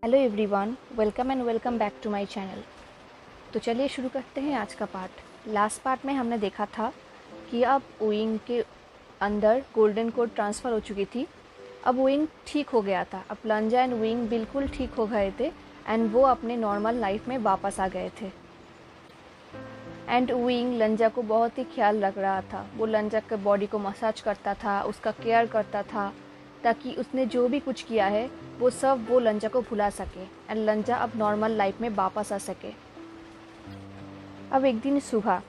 Hello everyone, welcome back to my channel. तो चलिए शुरू करते हैं आज का पार्ट। लास्ट पार्ट में हमने देखा था कि अब विंग के अंदर गोल्डन कोड ट्रांसफ़र हो चुकी थी। अब विंग ठीक हो गया था। अब लंजा एंड विंग बिल्कुल ठीक हो गए थे एंड वो अपने नॉर्मल लाइफ में वापस आ गए थे। एंड विंग लंजा को बहुत ही ख्याल रख रहा था। वो लंजा के बॉडी को मसाज करता था, उसका केयर करता था, ताकि उसने जो भी कुछ किया है वो सब वो लंजा को भुला सके एंड लंजा अब नॉर्मल लाइफ में वापस आ सके। अब एक दिन सुबह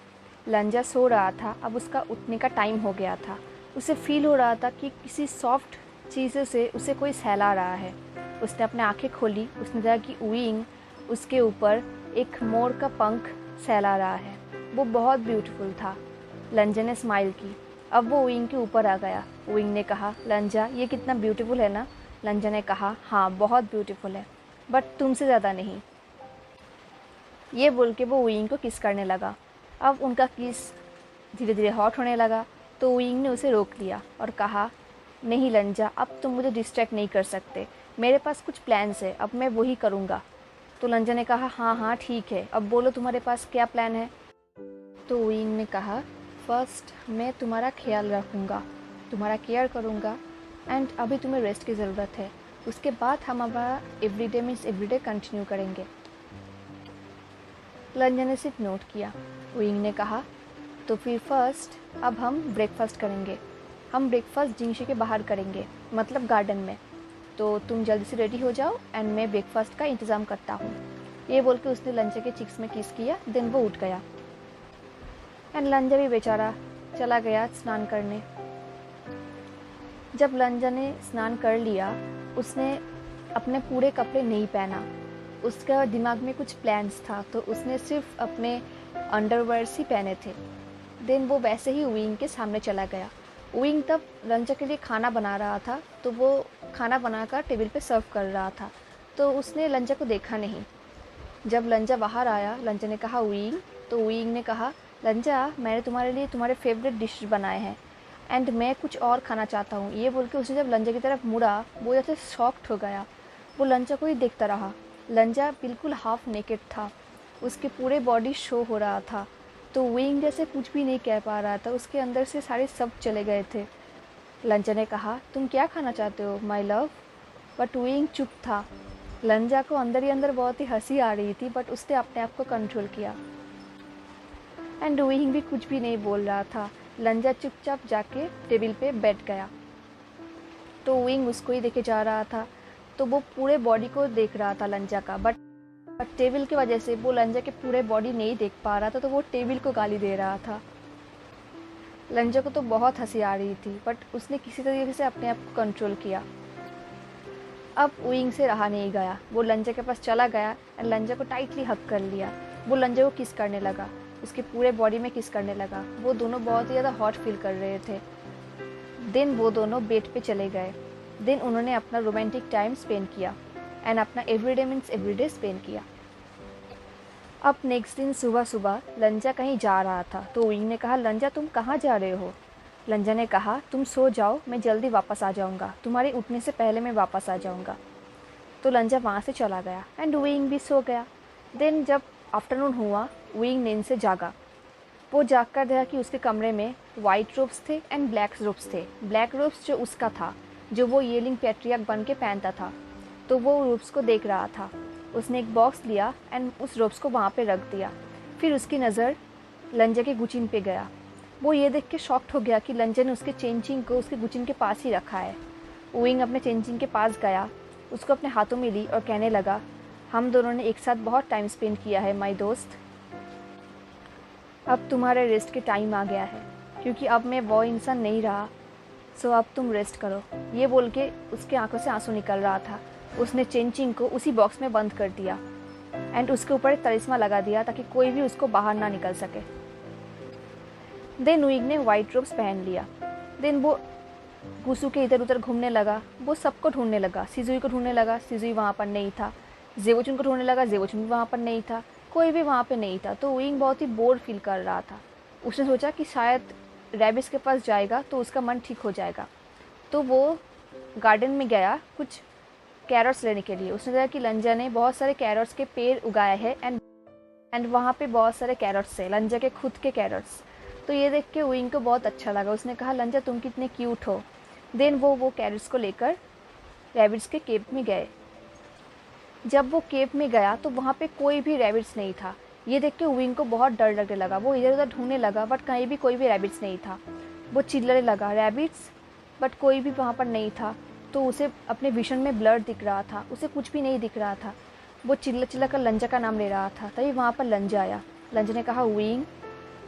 लंजा सो रहा था। अब उसका उठने का टाइम हो गया था। उसे फील हो रहा था कि किसी सॉफ्ट चीज़ों से उसे कोई सहला रहा है। उसने अपने आंखें खोली। उसने देखा कि विंग उसके ऊपर एक मोर का पंख सहला रहा है। वो बहुत ब्यूटीफुल था। लंजा ने स्माइल की। अब वो विंग के ऊपर आ गया। विंग ने कहा, लंजा ये कितना ब्यूटीफुल है ना। लंजा ने कहा, हाँ बहुत ब्यूटीफुल है, बट तुमसे ज़्यादा नहीं। ये बोल के वो विंग को किस करने लगा। अब उनका किस धीरे धीरे हॉट होने लगा। तो विंग ने उसे रोक लिया और कहा, नहीं लंजा, अब तुम मुझे डिस्ट्रैक्ट नहीं कर सकते। मेरे पास कुछ प्लान्स है, अब मैं वही करूँगा। तो लंजा ने कहा, हाँ हाँ ठीक है, अब बोलो तुम्हारे पास क्या प्लान है। तो विंग ने कहा, फर्स्ट मैं तुम्हारा ख्याल रखूँगा, तुम्हारा केयर करूँगा एंड अभी तुम्हें रेस्ट की ज़रूरत है। उसके बाद हम हमारा एवरीडे मीन्स एवरीडे कंटिन्यू करेंगे। लंजा ने सिर्फ नोट किया। विंग ने कहा, तो फिर फर्स्ट अब हम ब्रेकफास्ट करेंगे। हम ब्रेकफास्ट जिंगशी के बाहर करेंगे, मतलब गार्डन में। तो तुम जल्दी से रेडी हो जाओ एंड मैं ब्रेकफास्ट का इंतज़ाम करता हूँ। ये बोल के उसने लंजा के चिक्स में किस किया। देन वो उठ गया एंड लंजा भी बेचारा चला गया स्नान करने। जब लंजा ने स्नान कर लिया, उसने अपने पूरे कपड़े नहीं पहना। उसका दिमाग में कुछ प्लान्स था, तो उसने सिर्फ अपने अंडरवेयर्स ही पहने थे। देन वो वैसे ही विंग के सामने चला गया। विंग तब लंजा के लिए खाना बना रहा था, तो वो खाना बनाकर टेबल पे सर्व कर रहा था। तो उसने लंजा को देखा नहीं। जब लंजा बाहर आया, लंजा ने कहा विंग। तो विंग ने कहा, लंजा मैंने तुम्हारे लिए तुम्हारे फेवरेट डिश बनाए हैं एंड मैं कुछ और खाना चाहता हूँ। ये बोल के उसने जब लंजा की तरफ मुड़ा, वो जैसे शॉक्ड हो गया। वो लंजा को ही देखता रहा। लंजा बिल्कुल हाफ नेकेड था। उसके पूरे बॉडी शो हो रहा था। तो विंग जैसे कुछ भी नहीं कह पा रहा था। उसके अंदर से सारे सब चले गए थे। लंजा ने कहा, तुम क्या खाना चाहते हो माय लव। बट विंग चुप था। लंजा को अंदर ही अंदर बहुत ही हंसी आ रही थी, बट उसने अपने आप को कंट्रोल किया एंड विंग भी कुछ भी नहीं बोल रहा था। लंजा चुपचाप जाके टेबल पे बैठ गया। तो विंग उसको ही देखे जा रहा था। तो वो पूरे बॉडी को देख रहा था लंजा का, बट टेबल की वजह से वो लंजा के पूरे बॉडी नहीं देख पा रहा था। तो वो टेबल को गाली दे रहा था। लंजा को तो बहुत हंसी आ रही थी, बट उसने किसी तरीके से अपने आप को कंट्रोल किया। अब विंग से रहा नहीं गया। वो लंजा के पास चला गया एंड लंजा को टाइटली हग कर लिया। वो लंजा को किस करने लगा, उसके पूरे बॉडी में किस करने लगा। वो दोनों बहुत ही ज़्यादा हॉट फील कर रहे थे। दिन वो दोनों बेड पे चले गए। दिन उन्होंने अपना रोमांटिक टाइम स्पेंड किया एंड अपना एवरीडे मीन्स एवरीडे स्पेंड किया। अब नेक्स्ट दिन सुबह सुबह लंजा कहीं जा रहा था। तो विंग ने कहा, लंजा तुम कहाँ जा रहे हो। लंजा ने कहा, तुम सो जाओ, मैं जल्दी वापस आ जाऊँगा, तुम्हारे उठने से पहले मैं वापस आ जाऊँगा। तो लंजा वहाँ से चला गया एंड विंग भी सो गया। देन जब आफ्टरनून हुआ, विंग नींद से जागा। वो जाग कर देखा कि उसके कमरे में वाइट रोब्स थे एंड ब्लैक रोब्स थे। ब्लैक रोब्स जो उसका था, जो वो येलिंग पैट्रियार्क बन के पहनता था। तो वो रोब्स को देख रहा था। उसने एक बॉक्स लिया एंड उस रोब्स को वहाँ पे रख दिया। फिर उसकी नज़र लंजा के गुचिन पे गया। वो ये देख के शॉक्ड हो गया कि लंजा ने उसके चेंजिंग को उसके गुचिन के पास ही रखा है। विंग अपने चेंजिंग के पास गया, उसको अपने हाथों में ली और कहने लगा, हम दोनों ने एक साथ बहुत टाइम स्पेंड किया है माय दोस्त। अब तुम्हारे रेस्ट के टाइम आ गया है, क्योंकि अब मैं वो इंसान नहीं रहा। सो अब तुम रेस्ट करो। ये बोल के उसके आंखों से आंसू निकल रहा था। उसने चेंजिंग को उसी बॉक्स में बंद कर दिया एंड उसके ऊपर एक तलिस्मा लगा दिया ताकि कोई भी उसको बाहर ना निकल सके। देन विंग ने वाइट रोब्स पहन लिया। देन वो गुसू के इधर उधर घूमने लगा। वो सबको ढूंढने लगा। सिजुई को ढूंढने लगा, सिजुई वहाँ पर नहीं था। जेवोचुन को ढूंढने लगा, जेवोचुन भी वहाँ पर नहीं था। कोई भी वहाँ पे नहीं था। तो विंग बहुत ही बोर फील कर रहा था। उसने सोचा कि शायद रैबिस के पास जाएगा तो उसका मन ठीक हो जाएगा। तो वो गार्डन में गया कुछ कैरट्स लेने के लिए। उसने देखा कि लंजा ने बहुत सारे कैरट्स के पेड़ उगाए हैं एंड वहाँ पे बहुत सारे कैरट्स है, लंजा के खुद के कैरट्स। तो ये देख के विंग को बहुत अच्छा लगा। उसने कहा लंजा तुम कितने क्यूट हो। देन वो कैरट्स को लेकर रैबिट्स के केव में गए। जब वो केव में गया तो वहाँ पे कोई भी रैबिट्स नहीं था। ये देख के विंग को बहुत डर लगने लगा। वो इधर उधर ढूंढने लगा बट कहीं भी कोई भी रैबिट्स नहीं था। वो चिल्लाने लगा रैबिट्स, बट कोई भी वहाँ पर नहीं था। तो उसे अपने विजन में ब्लर दिख रहा था, उसे कुछ भी नहीं दिख रहा था। वो चिल्ला चिल्ला कर लंजा का नाम ले रहा था। तभी वहाँ पर लंजा आया। लंजा ने कहा विंग।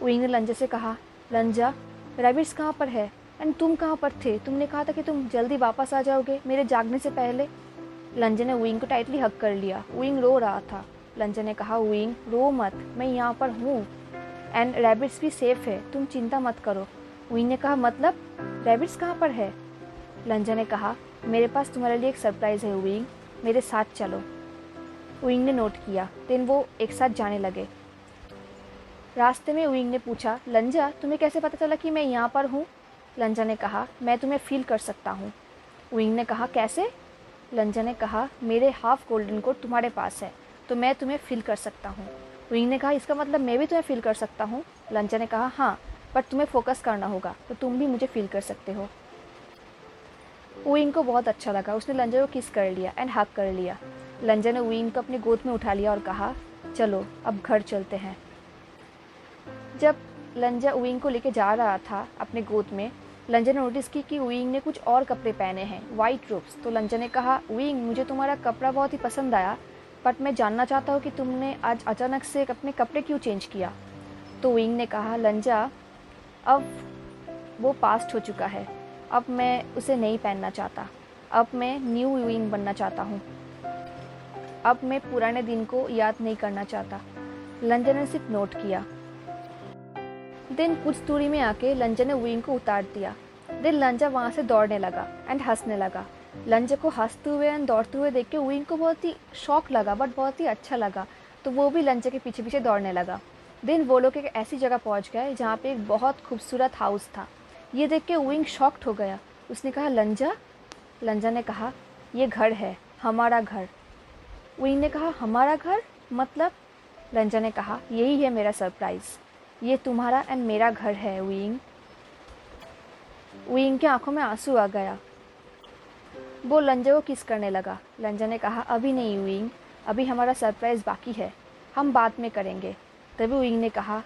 विंग ने लंजा से कहा लंजा रैबिट्स कहाँ पर है एंड तुम कहाँ पर थे? तुमने कहा था कि तुम जल्दी वापस आ जाओगे मेरे जागने से पहले। लंजा ने विंग को टाइटली हग कर लिया। विंग रो रहा था। लंजा ने कहा विंग रो मत, मैं यहाँ पर हूँ एंड रैबिट्स भी सेफ है, तुम चिंता मत करो। विंग ने कहा मतलब रैबिट्स कहाँ पर है? लंजा ने कहा मेरे पास तुम्हारे लिए एक सरप्राइज़ है विंग, मेरे साथ चलो। विंग ने नोट किया। देन वो एक साथ जाने लगे। रास्ते में विंग ने पूछा लंजा तुम्हें कैसे पता चला कि मैं यहाँ पर हूँ? लंजा ने कहा मैं तुम्हें फील कर सकता हूँ। विंग ने कहा कैसे? लंजा ने कहा मेरे हाफ गोल्डन कोट तुम्हारे पास है तो मैं तुम्हें फील कर सकता हूँ। विंग ने कहा इसका मतलब मैं भी तुम्हें फील कर सकता हूँ? लंजा ने कहा हाँ, बट तुम्हें फोकस करना होगा तो तुम भी मुझे फील कर सकते हो। विंग को बहुत अच्छा लगा। उसने लंजा को किस कर लिया एंड हग कर लिया। लंजा ने विंग को अपनी गोद में उठा लिया और कहा चलो अब घर चलते हैं। जब लंजा विंग को लेके जा रहा था अपने गोद में, लंजा ने नोटिस की कि विंग ने कुछ और कपड़े पहने हैं, वाइट रोब्स। तो लंजा ने कहा विंग मुझे तुम्हारा कपड़ा बहुत ही पसंद आया, बट मैं जानना चाहता हूँ कि तुमने आज अचानक से अपने कपड़े क्यों चेंज किया। तो विंग ने कहा लंजा अब वो पास्ट हो चुका है, अब मैं उसे नहीं पहनना चाहता, अब मैं न्यू विंग बनना चाहता हूँ, अब मैं पुराने दिन को याद नहीं करना चाहता। लंजा ने सिर्फ नोट किया। देन कुछ दूरी में आके लंजा ने विंग को उतार दिया। देन लंजा वहाँ से दौड़ने लगा एंड हंसने लगा। लंजा को हंसते हुए एंड दौड़ते हुए देख के विंग को बहुत ही शौक लगा बट बहुत ही अच्छा लगा। तो वो भी लंजा के पीछे पीछे दौड़ने लगा। देन वो लोग एक ऐसी जगह पहुँच गए जहाँ पे एक बहुत खूबसूरत हाउस था। ये देख के विंग शॉक्ड हो गया। उसने कहा लंजा? लंजा ने कहा ये घर है, हमारा घर। विंग ने कहा हमारा घर मतलब? लंजा ने कहा यही है मेरा सरप्राइज़, ये तुम्हारा एंड मेरा घर है विंग। विंग की आंखों में आंसू आ गया। वो लंजा को किस करने लगा। लंजा ने कहा अभी नहीं विंग, अभी हमारा सरप्राइज़ बाकी है, हम बाद में करेंगे। तभी विंग ने कहा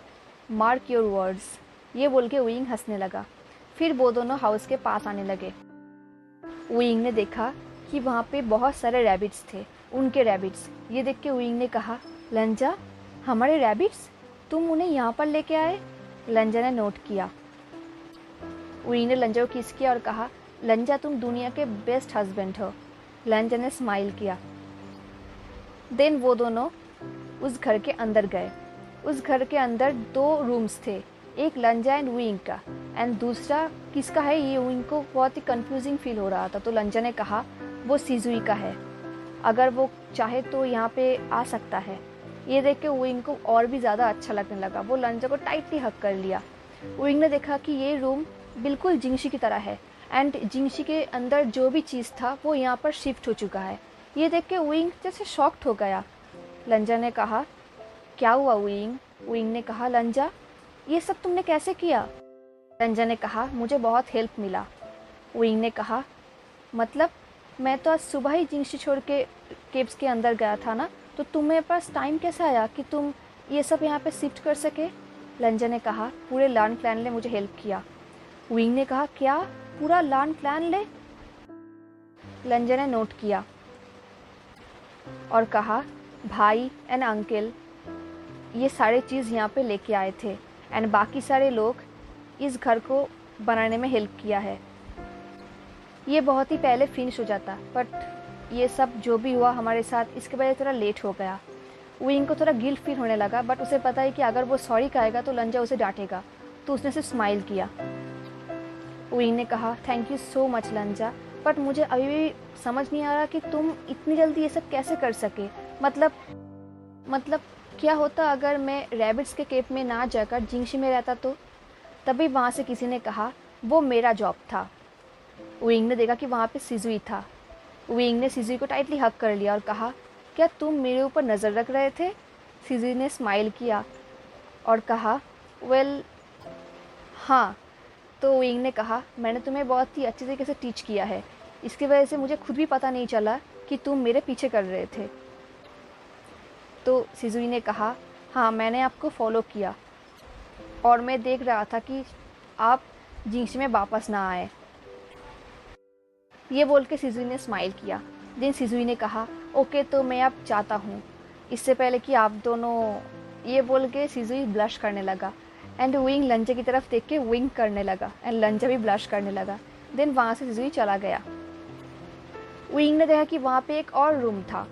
मार्क योर वर्ड्स। ये बोल के विंग हंसने लगा। फिर वो दोनों हाउस के पास आने लगे। विंग ने देखा कि वहाँ पे बहुत सारे रैबिट्स थे, उनके रैबिट्स। ये देख के विंग ने कहा लंजा हमारे रैबिट्स, तुम उन्हें यहाँ पर लेके आए? लंजा ने नोट किया। विंग ने लंजा को किस किया और कहा लंजा तुम दुनिया के बेस्ट हस्बैंड हो। लंजा ने स्माइल किया। देन वो दोनों उस घर के अंदर गए। उस घर के अंदर 2 रूम्स थे, एक लंजा एंड विंग का एंड दूसरा किसका है ये विंग को बहुत ही कंफ्यूजिंग फील हो रहा था। तो लंजा ने कहा वो सिजुई का है, अगर वो चाहे तो यहाँ पे आ सकता है। ये देख के विंग को और भी ज़्यादा अच्छा लगने लगा। वो लंजा को टाइटली हग कर लिया। विंग ने देखा कि ये रूम बिल्कुल जिंगशी की तरह है एंड जिंगशी के अंदर जो भी चीज़ था वो यहाँ पर शिफ्ट हो चुका है। ये देख के विंग जैसे शॉक्ड हो गया। लंजा ने कहा क्या हुआ विंग? विंग ने कहा लंजा ये सब तुमने कैसे किया? लंजा ने कहा मुझे बहुत हेल्प मिला। विंग ने कहा मतलब मैं तो आज सुबह ही जिंगशी छोड़ के केव्स के अंदर गया था ना, तो तुम्हें पास टाइम कैसे आया कि तुम ये सब यहाँ पे शिफ्ट कर सके? लंजा ने कहा पूरे लान क्लैन ने मुझे हेल्प किया। विंग ने कहा क्या पूरा लान क्लैन ले? लंजा ने नोट किया और कहा भाई एंड अंकल ये सारे चीज़ यहाँ पे लेके आए थे एंड बाकी सारे लोग इस घर को बनाने में हेल्प किया है। ये बहुत ही पहले फिनिश हो जाता बट ये सब जो भी हुआ हमारे साथ, इसके वजह से थोड़ा लेट हो गया। विंग को थोड़ा गिल्ट फील होने लगा बट उसे पता है कि अगर वो सॉरी कहेगा तो लंजा उसे डांटेगा, तो उसने सिर्फ स्माइल किया। विंग ने कहा thank you so much लंजा, but मुझे अभी भी समझ नहीं आ रहा कि तुम इतनी जल्दी ये सब कैसे कर सके। मतलब क्या होता अगर मैं रैबिट्स के केप में ना जाकर जिंगशी में रहता तो? तभी वहाँ से किसी ने कहा वो मेरा जॉब था। विंग ने देखा कि वहाँ पे सिजुई था। विंग ने सिजुई को टाइटली हक कर लिया और कहा, क्या तुम मेरे ऊपर नज़र रख रहे थे? सिजुई ने स्माइल किया और कहा, वेल हाँ। तो विंग ने कहा, मैंने तुम्हें बहुत ही अच्छे तरीके से टीच किया है, इसकी वजह से मुझे खुद भी पता नहीं चला कि तुम मेरे पीछे कर रहे थे। तो सिजुई ने कहा, हाँ मैंने आपको फॉलो किया और मैं देख रहा था कि आप जिंक्स में वापस ना आए। ये बोल के सिजुई ने स्माइल किया। देन सिजुई ने कहा, ओके तो मैं अब चाहता हूँ, इससे पहले कि आप दोनों, ये बोल के सिजुई ब्लश करने लगा एंड विंग लंजा की तरफ देख के विंग करने लगा एंड लंजा भी ब्लश करने लगा। देन वहाँ से सिजुई चला गया। विंग ने देखा कि वहाँ पे एक और रूम था।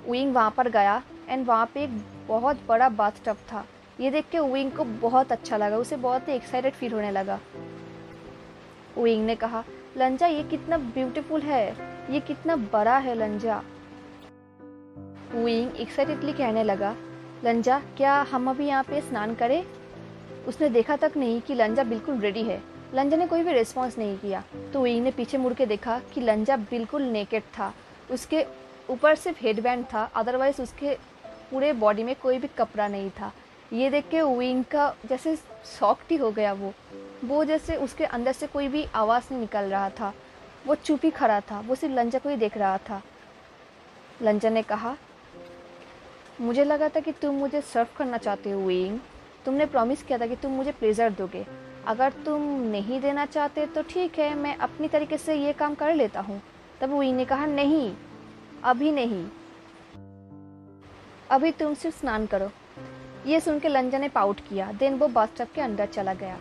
विंग वहाँ पर गया एंड वहाँ पे एक बहुत बड़ा बाथटब था। ये देख के विंग को बहुत अच्छा लगा, उसे बहुत ही एक्साइटेड फील होने लगा। विंग ने कहा, लंजा ये कितना ब्यूटीफुल है, ये कितना बड़ा है लंजा। विंग एक्साइटेडली कहने लगा, लंजा क्या हम अभी यहाँ पे स्नान करें? उसने देखा तक नहीं कि लंजा बिल्कुल रेडी है। लंजा ने कोई भी रिस्पॉन्स नहीं किया। तो विंग ने पीछे मुड़ के देखा कि लंजा बिल्कुल नेकेड था। उसके ऊपर सिर्फ हेडबैंड था, अदरवाइज उसके पूरे बॉडी में कोई भी कपड़ा नहीं था। ये देख के विंग का जैसे शॉक्ड ही हो गया। वो जैसे उसके अंदर से कोई भी आवाज़ नहीं निकल रहा था। वो चुप ही खड़ा था, वो सिर्फ लंजा को ही देख रहा था। लंजा ने कहा, मुझे लगा था कि तुम मुझे सर्व करना चाहते हो विंग। तुमने प्रॉमिस किया था कि तुम मुझे प्लेजर दोगे। अगर तुम नहीं देना चाहते तो ठीक है, मैं अपनी तरीके से ये काम कर लेता हूँ। तब विंग ने कहा, नहीं अभी नहीं, अभी तुम सिर्फ स्नान करो। ये सुन के लंजा ने पाउट किया। देन वो बाथटब के अंदर चला गया।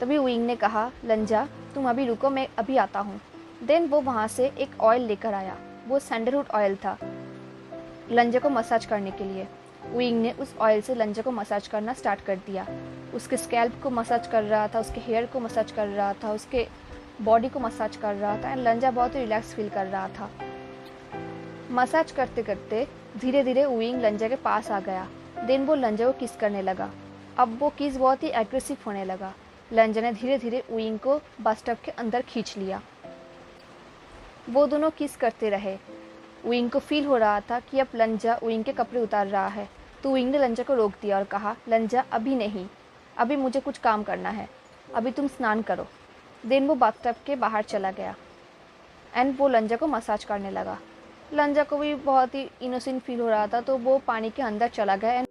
तभी विंग ने कहा, लंजा तुम अभी रुको, मैं अभी आता हूँ। देन वो वहाँ से एक ऑयल लेकर आया। वो सैंडलवुड ऑयल था लंजा को मसाज करने के लिए। विंग ने उस ऑयल से लंजा को मसाज करना स्टार्ट कर दिया। उसके स्कैल्प को मसाज कर रहा था, उसके हेयर को मसाज कर रहा था, उसके बॉडी को मसाज कर रहा था एंड लंजा बहुत ही रिलैक्स फील कर रहा था। मसाज करते करते धीरे धीरे विंग लंजा के पास आ गया। देन वो लंजा को किस करने लगा। अब वो किस बहुत ही एग्रेसिव होने लगा। लंजा ने धीरे धीरे विंग को बाथटब के अंदर खींच लिया। वो दोनों किस करते रहे। विंग को फील हो रहा था कि अब लंजा विंग के कपड़े उतार रहा है। तो विंग ने लंजा को रोक दिया और कहा, लंजा अभी नहीं, अभी मुझे कुछ काम करना है, अभी तुम स्नान करो। देन वो बाथटब के बाहर चला गया एंड वो लंजा को मसाज करने लगा। लंजा को भी बहुत ही इनोसेंट फील हो रहा था, तो वो पानी के अंदर चला गया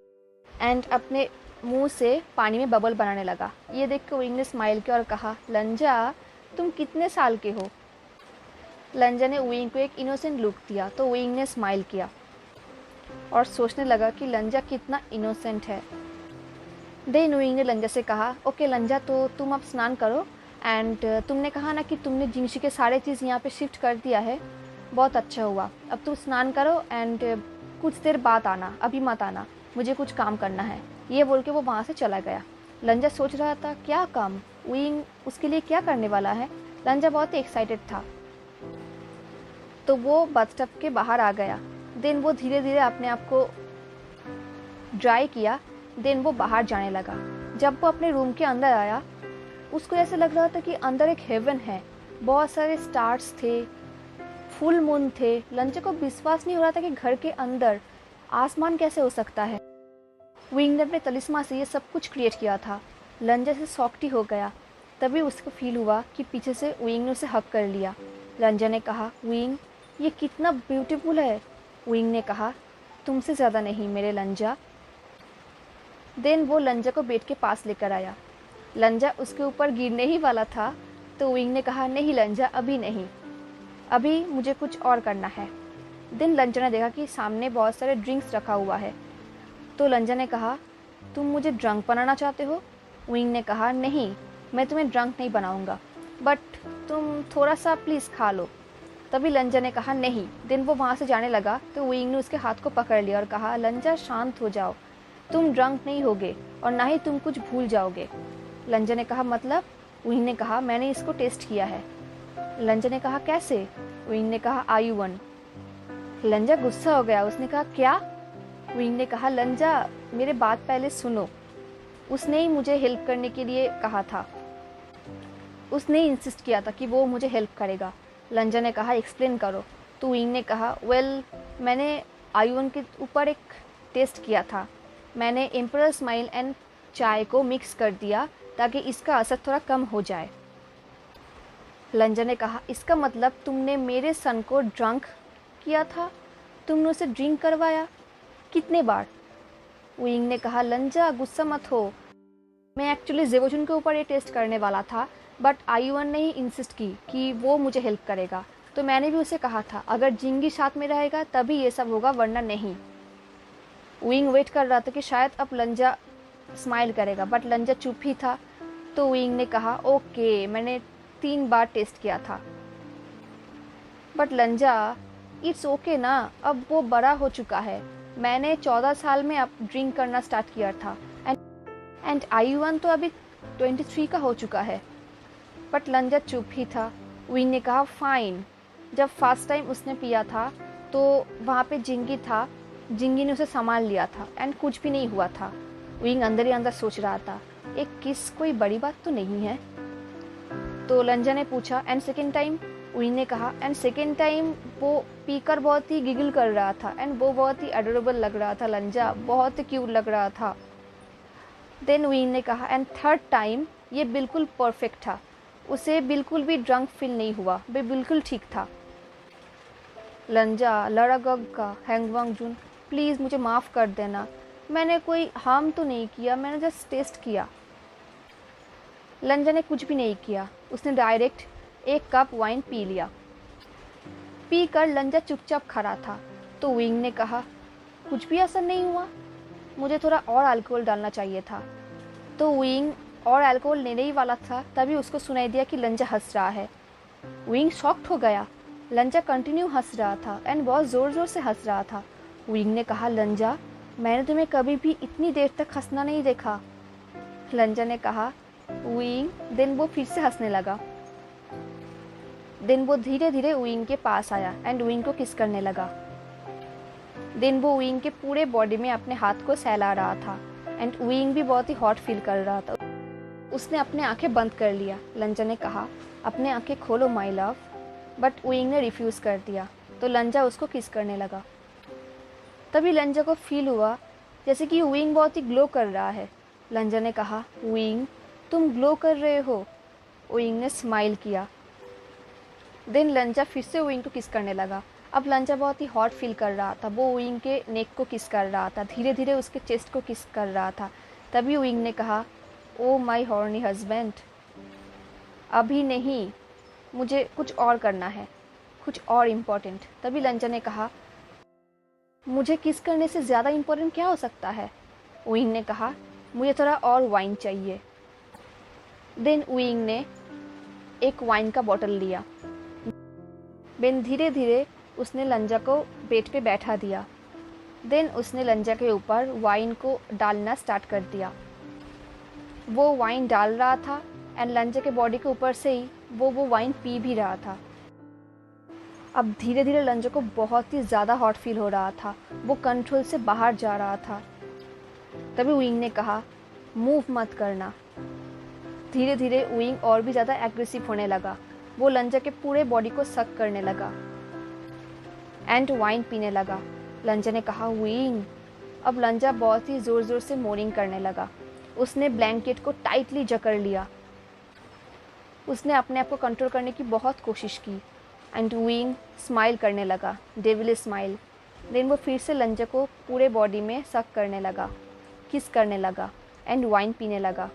एंड अपने मुंह से पानी में बबल बनाने लगा। ये देख कर विंग ने स्माइल किया और कहा, लंजा तुम कितने साल के हो? लंजा ने विंग को एक इनोसेंट लुक दिया। तो विंग ने स्माइल किया और सोचने लगा कि लंजा कितना इनोसेंट है। देन विंग ने लंजा से कहा, ओके लंजा तो तुम अब स्नान करो एंड तुमने कहा ना कि तुमने जिंशी के सारे चीज़ यहाँ पे शिफ्ट कर दिया है, बहुत अच्छा हुआ। अब तुम स्नान करो एंड कुछ देर बाद आना, अभी मत आना, मुझे कुछ काम करना है। ये बोल के वो वहाँ से चला गया। लंजा सोच रहा था क्या काम, विंग उसके लिए क्या करने वाला है। लंजा बहुत ही एक्साइटेड था। तो वो बाथटब के बाहर आ गया। देन वो धीरे धीरे अपने आप को ड्राई किया। देन वो बाहर जाने लगा। जब वो अपने रूम के अंदर आया, उसको ऐसे लग रहा था कि अंदर एक हेवन है। बहुत सारे स्टार्स थे, फुल मून थे। लंजा को विश्वास नहीं हो रहा था कि घर के अंदर आसमान कैसे हो सकता है। विंग ने अपने तलिस्मा से ये सब कुछ क्रिएट किया था। लंजा से शॉक्ड हो गया। तभी उसको फील हुआ कि पीछे से विंग ने उसे हक कर लिया। लंजा ने कहा, विंग ये कितना ब्यूटीफुल है। विंग ने कहा, तुमसे ज़्यादा नहीं मेरे लंजा। देन वो लंजा को बेड के पास लेकर आया। लंजा उसके ऊपर गिरने ही वाला था। तो विंग ने कहा, नहीं लंजा अभी नहीं, अभी मुझे कुछ और करना है। देन लंजा ने देखा कि सामने बहुत सारे ड्रिंक्स रखा हुआ है। तो लंजा ने कहा, तुम मुझे ड्रंक बनाना चाहते हो? विंग ने कहा, नहीं मैं तुम्हें ड्रंक नहीं बनाऊंगा, बट तुम थोड़ा सा प्लीज़ खा लो। तभी लंजा ने कहा, नहीं। देन वो वहाँ से जाने लगा। तो विंग ने उसके हाथ को पकड़ लिया और कहा, लंजा शांत हो जाओ, तुम ड्रंक नहीं होगे और ना ही तुम कुछ भूल जाओगे। लंजा ने कहा, मतलब? विंग ने कहा, मैंने इसको टेस्ट किया है। लंजा ने कहा, कैसे? विंग ने कहा, आयुवन। लंजा गुस्सा हो गया। उसने कहा, क्या? विंग ने कहा, लंजा मेरे बात पहले सुनो। उसने ही मुझे हेल्प करने के लिए कहा था, उसने ही इंसिस्ट किया था कि वो मुझे हेल्प करेगा। लंजा ने कहा, एक्सप्लेन करो। तो विंग ने कहा, वेल मैंने आयुन के ऊपर एक टेस्ट किया था। मैंने एम्परर स्माइल एंड चाय को मिक्स कर दिया ताकि इसका असर थोड़ा कम हो जाए। लंजा ने कहा, इसका मतलब तुमने मेरे सन को ड्रंक किया था? तुमने उसे ड्रिंक करवाया? कितने बार? विंग ने कहा, लंजा गुस्सा मत हो, मैं एक्चुअली जेवोजुन के ऊपर ये टेस्ट करने वाला था, बट आयुन ने ही इंसिस्ट की कि वो मुझे हेल्प करेगा, तो मैंने भी उसे कहा था अगर जिंगी साथ में रहेगा तभी ये सब होगा, वरना नहीं। विंग वेट कर रहा था कि शायद अब लंजा स्माइल करेगा, बट लंजा चुप ही था। तो विंग ने कहा, ओके मैंने 3 बार टेस्ट किया था। बट लंजा, इट्स ओके ना, अब वो बड़ा हो चुका है। मैंने 14 साल में अब ड्रिंक करना स्टार्ट किया था, एंड आयुन तो अभी 23 का हो चुका है। बट लंजा चुप ही था। विंग ने कहा, फाइन। जब फर्स्ट टाइम उसने पिया था तो वहाँ पे जिंगी था, जिंगी ने उसे संभाल लिया था एंड कुछ भी नहीं हुआ था। विंग अंदर ही अंदर सोच रहा था, एक किस कोई बड़ी बात तो नहीं है। तो लंजा ने पूछा, एंड सेकेंड टाइम? विंग ने कहा, एंड सेकेंड टाइम वो पीकर बहुत ही गिगल कर रहा था एंड वो बहुत ही एडोरेबल लग रहा था। लंजा बहुत ही क्यूट लग रहा था। देन विंग ने कहा, एंड थर्ड टाइम ये बिल्कुल परफेक्ट था, उसे बिल्कुल भी ड्रंक फील नहीं हुआ, वे बिल्कुल ठीक था। लंजा लड़ागग हैंगवांग जुन, प्लीज़ मुझे माफ़ कर देना, मैंने कोई हार्म तो नहीं किया, मैंने जस्ट टेस्ट किया। लंजा ने कुछ भी नहीं किया, उसने डायरेक्ट 1 कप वाइन पी लिया। पी कर लंजा चुपचाप खड़ा था। तो विंग ने कहा, कुछ भी असर नहीं हुआ, मुझे थोड़ा और अल्कोहल डालना चाहिए था। तो विंग और अल्कोहल लेने ही वाला था, तभी उसको सुनाई दिया कि लंजा हंस रहा है। विंग शॉक्ड हो गया। लंजा कंटिन्यू हंस रहा था एंड बहुत ज़ोर ज़ोर से हंस रहा था। विंग ने कहा, लंजा मैंने तुम्हें कभी भी इतनी देर तक हंसना नहीं देखा। लंजा ने कहा, विंग। देन वो फिर से हंसने लगा। देन वो धीरे धीरे विंग के पास आया एंड विंग को किस करने लगा। देन वो विंग के पूरे बॉडी में अपने हाथ को सहला रहा था एंड विंग भी बहुत ही हॉट फील कर रहा था। उसने अपने आंखें बंद कर लिया। लंजा ने कहा, अपने आंखें खोलो माय लव, बट विंग ने रिफ्यूज़ कर दिया। तो लंजा उसको किस करने लगा। तभी लंजा को फील हुआ जैसे कि विंग बहुत ही ग्लो कर रहा है। लंजा ने कहा, विंग तुम ग्लो कर रहे हो। विंग ने स्माइल किया। देन लंजा फिर से विंग को किस करने लगा। अब लंजा बहुत ही हॉट फील कर रहा था। वो विंग के नेक को किस कर रहा था, धीरे धीरे उसके चेस्ट को किस कर रहा था। तभी विंग ने कहा, ओ माय हॉर्नी हस्बैंड, अभी नहीं, मुझे कुछ और करना है, कुछ और इम्पोर्टेंट। तभी लंजा ने कहा, मुझे किस करने से ज़्यादा इम्पोर्टेंट क्या हो सकता है। विंग ने कहा, मुझे थोड़ा और वाइन चाहिए। देन विंग ने एक वाइन का बॉटल लिया। देन धीरे धीरे उसने लंजा को बेड पे बैठा दिया। देन उसने लंजा के ऊपर वाइन को डालना स्टार्ट कर दिया। वो वाइन डाल रहा था एंड लंजा के बॉडी के ऊपर से ही वो वाइन पी भी रहा था। अब धीरे धीरे लंजा को बहुत ही ज़्यादा हॉट फील हो रहा था, वो कंट्रोल से बाहर जा रहा था। तभी विंग ने कहा, मूव मत करना। धीरे धीरे विंग और भी ज़्यादा एग्रेसिव होने लगा। वो लंजा के पूरे बॉडी को सक करने लगा एंड वाइन पीने लगा। लंजा ने कहा, विंग। अब लंजा बहुत ही ज़ोर ज़ोर से मोर्निंग करने लगा। उसने ब्लैंकेट को टाइटली जकड़ लिया। उसने अपने आप को कंट्रोल करने की बहुत कोशिश की एंड विंग स्माइल करने लगा, डेविल स्माइल। देन वो फिर से लंजा को पूरे बॉडी में सक करने लगा, किस करने लगा एंड वाइन पीने लगा।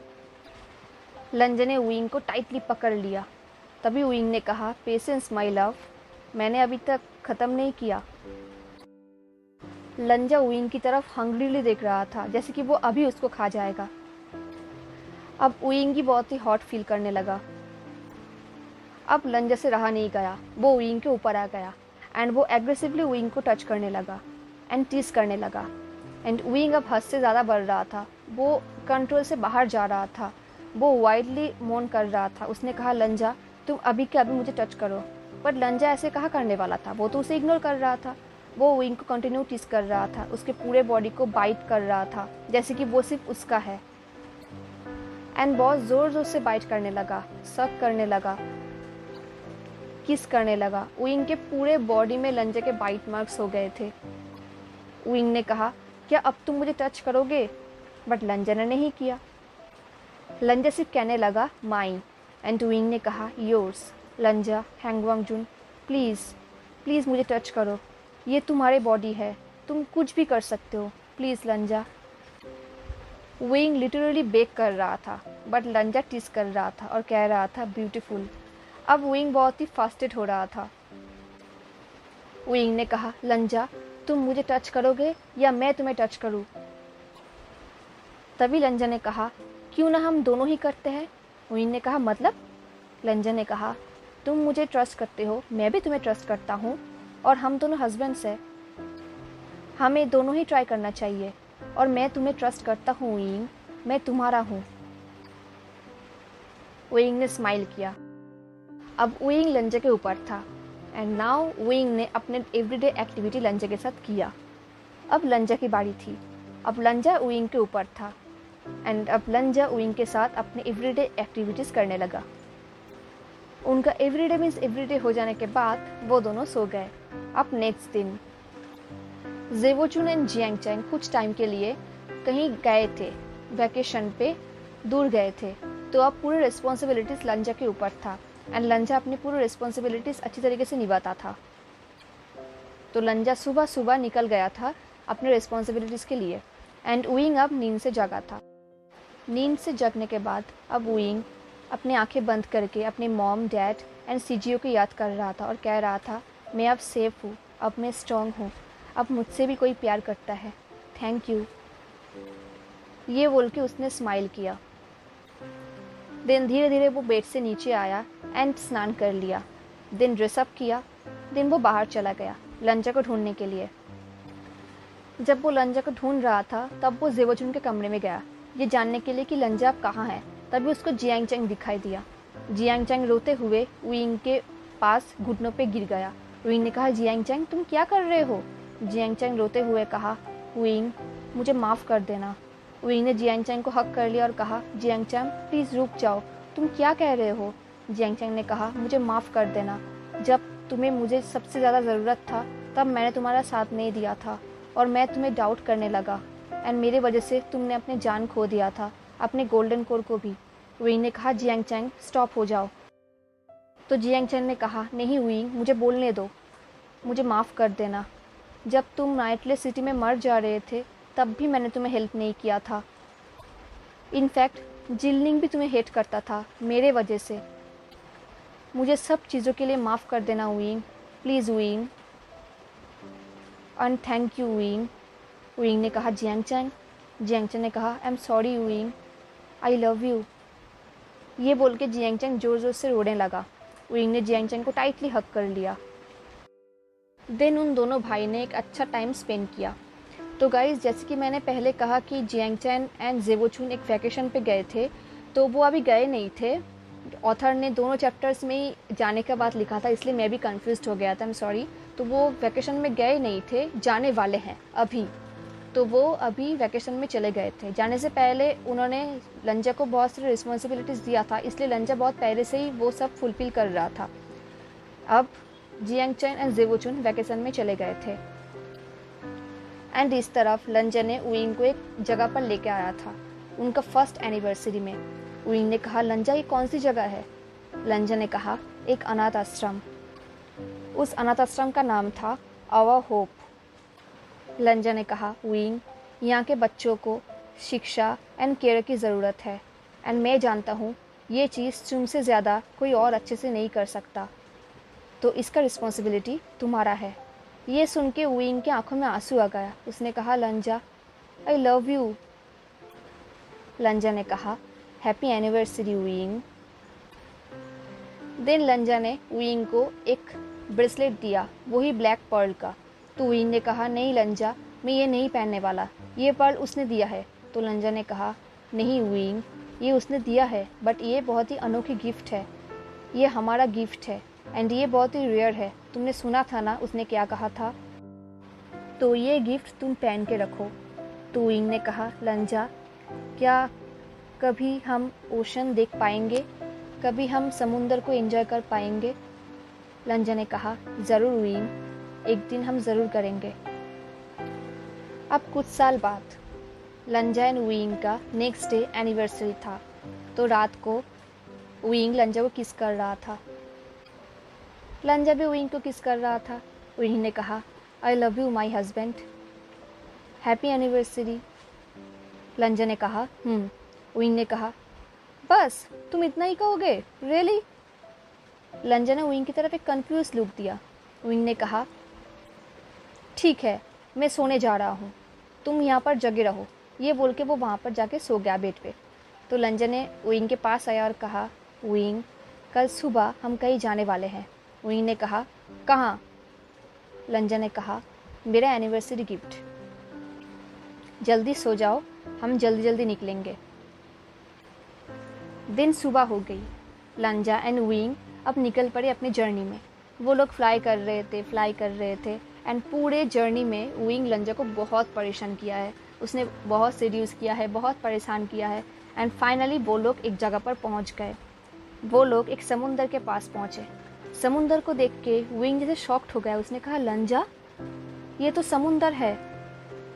लंजा ने विंग को टाइटली पकड़ लिया। तभी विंग ने कहा, पेशेंस माय लव, मैंने अभी तक ख़त्म नहीं किया। लंजा विंग की तरफ हंग्रीली देख रहा था, जैसे कि वो अभी उसको खा जाएगा। अब विंग भी बहुत ही हॉट फील करने लगा। अब लंजा से रहा नहीं गया, वो विंग के ऊपर आ गया एंड वो एग्रेसिवली विंग को टच करने लगा एंड टीस करने लगा। एंड विंग अब हद से ज़्यादा बढ़ रहा था, वो कंट्रोल से बाहर जा रहा था, वो वाइडली मोन कर रहा था। उसने कहा, लंजा तुम अभी के अभी मुझे टच करो। बट लंजा ऐसे कहा करने वाला था, वो तो उसे इग्नोर कर रहा था। वो विंग को कंटिन्यू टीस कर रहा था, उसके पूरे बॉडी को बाइट कर रहा था जैसे कि वो सिर्फ उसका है। एंड बहुत ज़ोर ज़ोर से बाइट करने लगा, सक करने लगा। किस करने लगा। उइंग के पूरे बॉडी में लंजा के बाइट मार्क्स हो गए थे। उइंग ने कहा, क्या अब तुम मुझे टच करोगे? बट लंजा ने नहीं किया। लंजा सिर्फ कहने लगा माइन, एंड उइंग ने कहा योर्स। लंजा, हैंगवांगजुन, प्लीज़ प्लीज़ मुझे टच करो, ये तुम्हारे बॉडी है, तुम कुछ भी कर सकते हो, प्लीज़ लंजा। उइंग लिटरली बेक कर रहा था, बट लंजा टिस कर रहा था और कह रहा था ब्यूटीफुल। अब उइंग बहुत ही फास्टेड हो रहा था। उइंग ने कहा, लंजा तुम मुझे टच करोगे या मैं तुम्हें टच करूं? तभी लंजा ने कहा, क्यों ना हम दोनों ही करते हैं। उइंग ने कहा, मतलब? लंजा ने कहा, तुम मुझे ट्रस्ट करते हो, मैं भी तुम्हें ट्रस्ट करता हूँ, और हम दोनों हस्बैंड्स हैं, हमें दोनों ही ट्राई करना चाहिए, और मैं तुम्हें ट्रस्ट करता हूँ उइंग, मैं तुम्हारा हूँ। उइंग ने स्माइल किया। अब उइंग लंजा के ऊपर था, एंड नाउ उइंग ने अपने एवरीडे एक्टिविटी लंजा के साथ किया। अब लंजा की बारी थी। अब लंजा उइंग के ऊपर था, एंड अब लंजा उइंग के साथ अपने एवरीडे एक्टिविटीज़ करने लगा। उनका एवरीडे मीन्स एवरीडे हो जाने के बाद वो दोनों सो गए। अब नेक्स्ट दिन ज़ेवोचुन एंड जियांगचैंग कुछ टाइम के लिए कहीं गए थे, वैकेशन पे दूर गए थे, तो अब पूरी रिस्पॉन्सिबिलिटीज़ लंजा के ऊपर था, एंड लंजा अपनी पूरी रिस्पॉन्सिबिलिटीज़ अच्छी तरीके से निभाता था। तो लंजा सुबह सुबह निकल गया था अपने रिस्पॉन्सिबिलिटीज़ के लिए, एंड उइंग अब नींद से जगा था। नींद से जगने के बाद अब उइंग अपनी आंखें बंद करके अपने मॉम, डैड एंड सीजीओ को याद कर रहा था और कह रहा था, मैं अब सेफ हूँ, अब मैं स्ट्रॉन्ग हूँ, अब मुझसे भी कोई प्यार करता है, थैंक यू। ये बोल के उसने स्माइल किया। देन धीरे धीरे वो बेड से नीचे आया एंड स्नान कर लिया। देन ड्रेसअप किया। देन वो बाहर चला गया लंजा को ढूंढने के लिए। जब वो लंजा को ढूंढ रहा था तब वो ज़ेवोचुन के कमरे में गया, ये जानने के लिए कि लंजा अब कहाँ है। तभी उसको जियांगचैंग दिखाई दिया। जियांगचैंग रोते हुए उइंग के पास घुटनों पे गिर गया। उइंग ने कहा, जियांगचैंग तुम क्या कर रहे हो? जियांगचैंग रोते हुए कहा, उइंग मुझे माफ़ कर देना। उइंग ने जियांगचैंग को हक कर लिया और कहा, जियांगचैंग प्लीज़ रुक जाओ, तुम क्या कह रहे हो? जियांगचैंग ने कहा, मुझे माफ़ कर देना, जब तुम्हें मुझे सबसे ज़्यादा ज़रूरत था तब मैंने तुम्हारा साथ नहीं दिया था और मैं तुम्हें डाउट करने लगा, एंड मेरे वजह से तुमने अपनी जान खो दिया था, अपने गोल्डन कोर को भी। उइंग ने कहा, जियांगचैंग स्टॉप हो जाओ। तो जियांगचैंग ने कहा, नहीं उइंग मुझे बोलने दो, मुझे माफ़ कर देना, जब तुम नाइटलेस सिटी में मर जा रहे थे तब भी मैंने तुम्हें हेल्प नहीं किया था। इनफैक्ट जिलनिंग भी तुम्हें हेट करता था मेरे वजह से। मुझे सब चीज़ों के लिए माफ़ कर देना wing, please wing, and thank you wing. Wing ने कहा, जियांगचैंग। जियांगचैंग ने कहा, I am sorry wing, I love you. ये बोल के जियांगचैंग ज़ोर ज़ोर से रोने लगा। उइंग ने जियांगचैंग को टाइटली हग कर लिया। देन उन दोनों भाई ने एक अच्छा टाइम स्पेंड किया। तो गाइज़, जैसे कि मैंने पहले कहा कि जियांगचैन एंड ज़ेवोचुन एक वैकेशन पे गए थे, तो वो अभी गए नहीं थे। ऑथर ने दोनों चैप्टर्स में ही जाने का बात लिखा था, इसलिए मैं भी कंफ्यूज हो गया था, आई एम सॉरी। तो वो वैकेशन में गए नहीं थे, जाने वाले हैं अभी। तो वो अभी वैकेशन में चले गए थे। जाने से पहले उन्होंने लंजा को बहुत सारी रिस्पॉन्सिबिलिटीज़ दिया था, इसलिए लंजा बहुत पहले से ही वो सब फुलफिल कर रहा था। अब जियांगचैन एंड ज़ेवोचुन वैकेशन में चले गए थे, एंड इस तरफ लंजा ने उइंग को एक जगह पर लेके आया था उनका फर्स्ट एनिवर्सरी में। उइंग ने कहा, लंजा ये कौन सी जगह है? लंजा ने कहा, एक अनाथ आश्रम। उस अनाथ आश्रम का नाम था आवर होप। लंजा ने कहा, उइंग यहाँ के बच्चों को शिक्षा एंड केयर की ज़रूरत है, एंड मैं जानता हूँ ये चीज़ तुमसे ज़्यादा कोई और अच्छे से नहीं कर सकता, तो इसका रिस्पॉन्सिबिलिटी तुम्हारा है। ये सुन के उइंग के आंखों में आंसू आ गया। उसने कहा, लंजा आई लव यू। लंजा ने कहा, हैप्पी एनिवर्सरी उइंग। देन लंजा ने उइंग को एक ब्रेसलेट दिया, वही ब्लैक पर्ल का। तो उइंग ने कहा, नहीं लंजा, मैं ये नहीं पहनने वाला, ये पर्ल उसने दिया है। तो लंजा ने कहा, नहीं उइंग, ये उसने दिया है, बट ये बहुत ही अनोखी गिफ्ट है, ये हमारा गिफ्ट है, एंड ये बहुत ही रेयर है। तुमने सुना था ना उसने क्या कहा था, तो ये गिफ्ट तुम पहन के रखो। तो उइंग ने कहा, लंजा क्या कभी हम ओशन देख पाएंगे, कभी हम समुंदर को एंजॉय कर पाएंगे? लंजा ने कहा, ज़रूर विंग, एक दिन हम ज़रूर करेंगे। अब कुछ साल बाद लंजा एंड विंग का नेक्स्ट डे एनिवर्सरी था। तो रात को विंग लंजा को किस कर रहा था। लंजा भी विंग को किस कर रहा था। विंग ने कहा, I love you my husband, happy anniversary. लंजा ने कहा, विंग ने कहा, बस तुम इतना ही कहोगे, रियली? लंजा ने विंग की तरफ एक कंफ्यूज लुक दिया। विंग ने कहा, ठीक है, मैं सोने जा रहा हूँ, तुम यहाँ पर जगे रहो। ये बोल के वो वहाँ पर जाके सो गया बेड पे। तो लंजा ने विंग के पास आया और कहा, विंग, कल सुबह हम कहीं जाने वाले हैं। विंग ने कहा, कहाँ? लंजा ने कहा, मेरा एनिवर्सरी गिफ्ट। जल्दी सो जाओ, हम जल्दी जल्दी निकलेंगे। दिन सुबह हो गई। लंजा एंड विंग अब निकल पड़े अपनी जर्नी में। वो लोग फ्लाई कर रहे थे एंड पूरे जर्नी में विंग लंजा को बहुत परेशान किया है। उसने बहुत सीड्यूस किया है, बहुत परेशान किया है एंड फाइनली वो लोग एक जगह पर पहुंच गए। वो लोग एक समुंदर के पास पहुंचे। समुंदर को देख के विंग जैसे शॉक्ड हो गया। उसने कहा, लंजा, ये तो समुंदर है।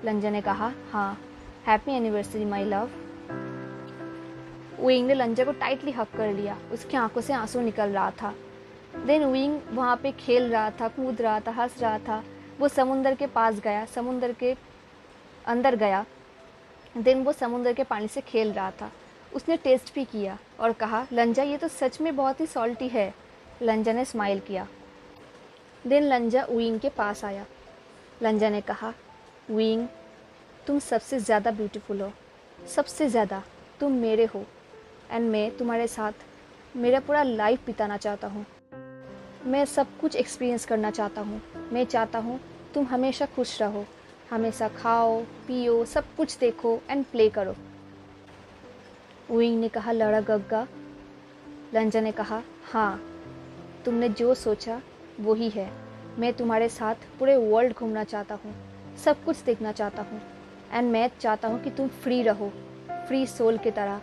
लंजा ने कहा, हाँ, happy anniversary my love. Wing ने लंजा को टाइटली हग कर लिया। उसकी आंखों से आंसू निकल रहा था। देन विंग वहाँ पे खेल रहा था, कूद रहा था, हंस रहा था। वो समुंदर के पास गया, समुंदर के अंदर गया। देन वो समुंदर के पानी से खेल रहा था। उसने टेस्ट भी किया और कहा, लंजा, ये तो सच में बहुत ही सॉल्टी है। लंजा ने स्माइल किया। देन लंजा विंग के पास आया। लंजा ने कहा, विंग, तुम सबसे ज़्यादा ब्यूटीफुल हो, सबसे ज़्यादा तुम मेरे हो एंड मैं तुम्हारे साथ मेरा पूरा लाइफ बिताना चाहता हूँ। मैं सब कुछ एक्सपीरियंस करना चाहता हूँ। मैं चाहता हूँ तुम हमेशा खुश रहो, हमेशा खाओ पियो, सब कुछ देखो एंड प्ले करो। विंग ने कहा, लड़ा गग्गा। लंजा ने कहा, हाँ, तुमने जो सोचा वो ही है। मैं तुम्हारे साथ पूरे वर्ल्ड घूमना चाहता हूँ, सब कुछ देखना चाहता हूँ एंड मैं चाहता हूँ कि तुम फ्री रहो, फ्री सोल की तरह।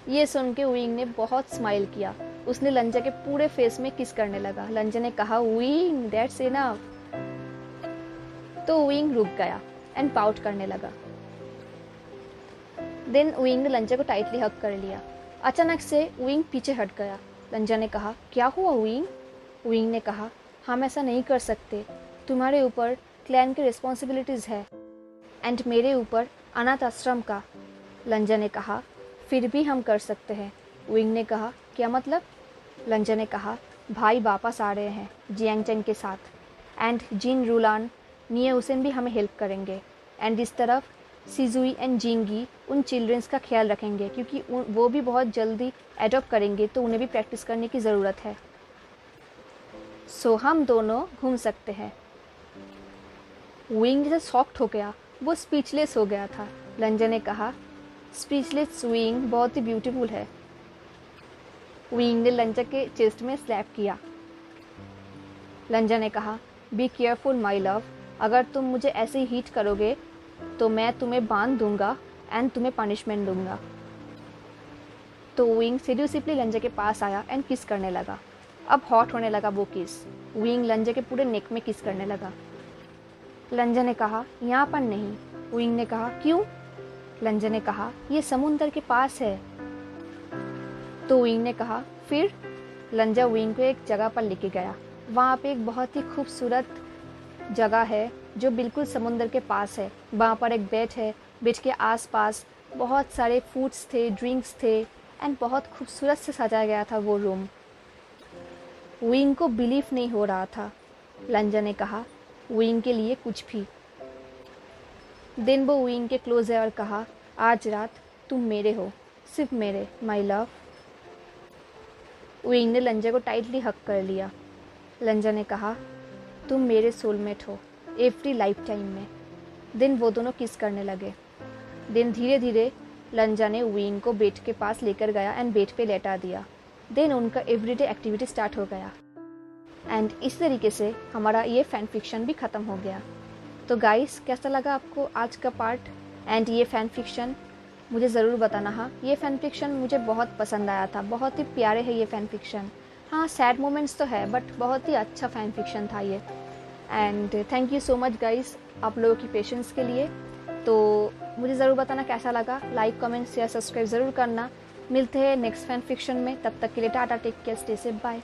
ये सुन के विंग ने बहुत स्माइल किया। उसने लंजा के पूरे फेस में किस करने लगा। लंजा ने कहा, विंग, दैट्स इनफ। तो विंग रुक गया एंड पाउट करने लगा। देन विंग ने लंजा को टाइटली हग कर लिया। अचानक से विंग पीछे हट गया। लंजा ने कहा, क्या हुआ विंग? विंग ने कहा, हम ऐसा नहीं कर सकते। तुम्हारे ऊपर क्लैन की रिस्पॉन्सिबिलिटीज़ है एंड मेरे ऊपर अनाथ आश्रम का। लंजा ने कहा, फिर भी हम कर सकते हैं। विंग ने कहा, क्या मतलब? लंजा ने कहा, भाई वापस आ रहे हैं जियांगचेन के साथ एंड जिन रूलान, निये हुसैन भी हमें हेल्प करेंगे एंड इस तरफ सिजुई एंड जिंगी उन चिल्ड्रंस का ख्याल रखेंगे क्योंकि वो भी बहुत जल्दी एडॉप्ट करेंगे तो उन्हें भी प्रैक्टिस करने की ज़रूरत है। सो हम दोनों घूम सकते हैं। विंग जैसे शॉक्ड हो गया, वो स्पीचलेस हो गया था। लंजा ने कहा, स्पीचलेस विंग बहुत ही ब्यूटीफुल है। विंग ने लंजा के चेस्ट में स्लैप किया। लंजा ने कहा, बी केयरफुल माई लव, अगर तुम मुझे ऐसे ही हीट करोगे तो मैं तुम्हें बांध दूंगा एंड तुम्हें पनिशमेंट दूंगा। तो विंग सीड्यूसिवली लंजा के पास आया एंड किस करने लगा। अब हॉट होने लगा वो किस। विंग लंजा के पूरे नेक में किस करने लगा। लंजा ने कहा, यहाँ पर नहीं। विंग ने कहा, क्यों? लंजा ने कहा, ये समुंदर के पास है। तो विंग ने कहा, फिर? लंजा विंग को एक जगह पर लेके गया। वहाँ पे एक बहुत ही खूबसूरत जगह है जो बिल्कुल समुंदर के पास है। वहाँ पर एक बेड है। बेड के आसपास बहुत सारे फूड्स थे, ड्रिंक्स थे एंड बहुत खूबसूरत से सजाया गया था वो रूम। विंग को बिलीव नहीं हो रहा था। लंजा ने कहा, विंग के लिए कुछ भी। दिन वो विंग के क्लोज है और कहा, आज रात तुम मेरे हो, सिर्फ मेरे, माई लव। विंग ने लंजा को टाइटली हक कर लिया। लंजा ने कहा, तुम मेरे सोलमेट हो एवरी लाइफ टाइम में। दिन वो दोनों किस करने लगे। दिन धीरे धीरे लंजा ने विंग को बेड के पास लेकर गया एंड बेड पे लेटा दिया। देन उनका एवरीडे एक्टिविटी स्टार्ट हो गया एंड इस तरीके से हमारा ये फैन फिक्शन भी ख़त्म हो गया। तो गाइस, कैसा लगा आपको आज का पार्ट एंड ये फैन फिक्शन? मुझे ज़रूर बताना। हाँ, ये फैन फिक्शन मुझे बहुत पसंद आया था, बहुत ही प्यारे है ये फैन फिक्शन। हाँ, सैड मोमेंट्स तो है बट बहुत ही अच्छा फ़ैन फिक्शन था ये। And thank you so much guys आप लोगों की पेशेंस के लिए। तो मुझे ज़रूर बताना कैसा लगा, लाइक कमेंट शेयर सब्सक्राइब ज़रूर करना। मिलते हैं नेक्स्ट फैन फिक्शन में, तब तक के लिए tata, take care, stay safe, bye.